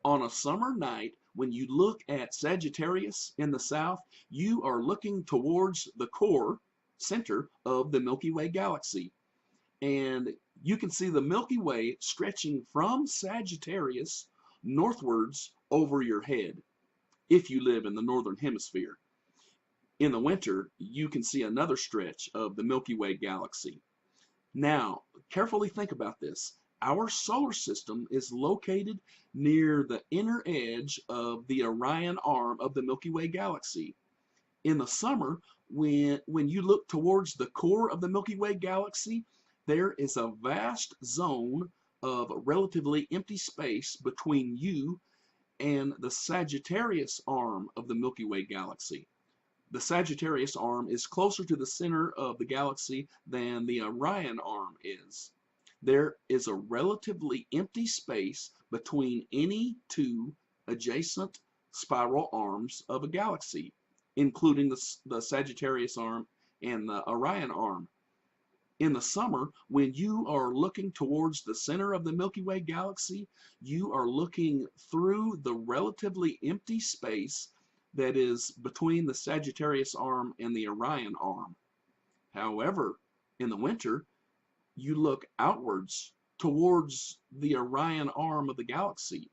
On a summer night, when you look at Sagittarius in the south, you are looking towards the core center of the Milky Way Galaxy. And you can see the Milky Way stretching from Sagittarius northwards over your head if you live in the northern hemisphere. In the winter, you can see another stretch of the Milky Way Galaxy. Now, carefully think about this. Our solar system is located near the inner edge of the Orion Arm of the Milky Way Galaxy. In the summer, when you look towards the core of the Milky Way Galaxy, there is a vast zone of relatively empty space between you and the Sagittarius arm of the Milky Way Galaxy. The Sagittarius arm is closer to the center of the galaxy than the Orion arm is. There is a relatively empty space between any two adjacent spiral arms of a galaxy, including the Sagittarius arm and the Orion arm. In the summer, when you are looking towards the center of the Milky Way Galaxy, you are looking through the relatively empty space that is between the Sagittarius arm and the Orion arm. However, in the winter, you look outwards towards the Orion arm of the galaxy,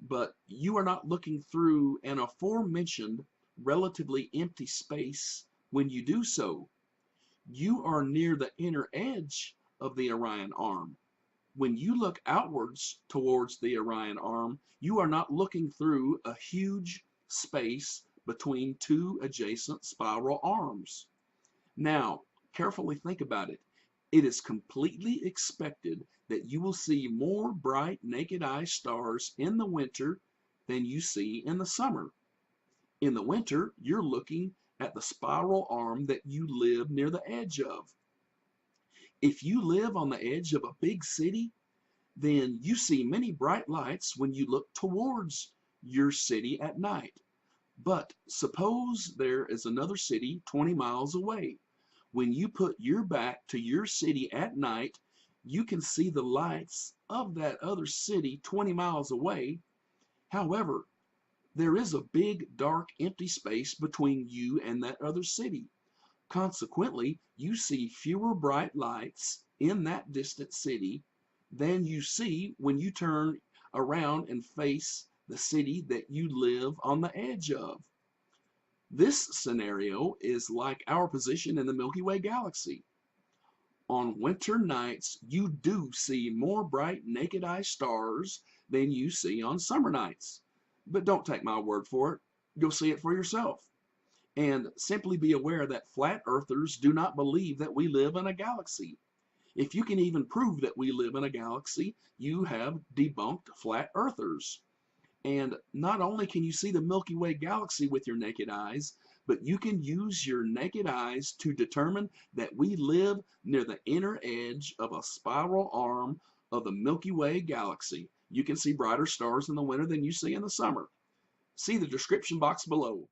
but you are not looking through an aforementioned relatively empty space when you do so. You are near the inner edge of the Orion arm. When you look outwards towards the Orion arm, you are not looking through a huge space between two adjacent spiral arms. Now, carefully think about it. It is completely expected that you will see more bright naked eye stars in the winter than you see in the summer. In the winter, you're looking at the spiral arm that you live near the edge of. If you live on the edge of a big city, then you see many bright lights when you look towards your city at night. But suppose there is another city 20 miles away. When you put your back to your city at night, you can see the lights of that other city 20 miles away. However, there is a big, dark, empty space between you and that other city. Consequently, you see fewer bright lights in that distant city than you see when you turn around and face the city that you live on the edge of. This scenario is like our position in the Milky Way Galaxy. On winter nights, you do see more bright naked eye stars than you see on summer nights. But don't take my word for it. You'll see it for yourself. And simply be aware that flat earthers do not believe that we live in a galaxy. If you can even prove that we live in a galaxy, you have debunked flat earthers. And not only can you see the Milky Way Galaxy with your naked eyes, but you can use your naked eyes to determine that we live near the inner edge of a spiral arm of the Milky Way Galaxy. You can see brighter stars in the winter than you see in the summer. See the description box below.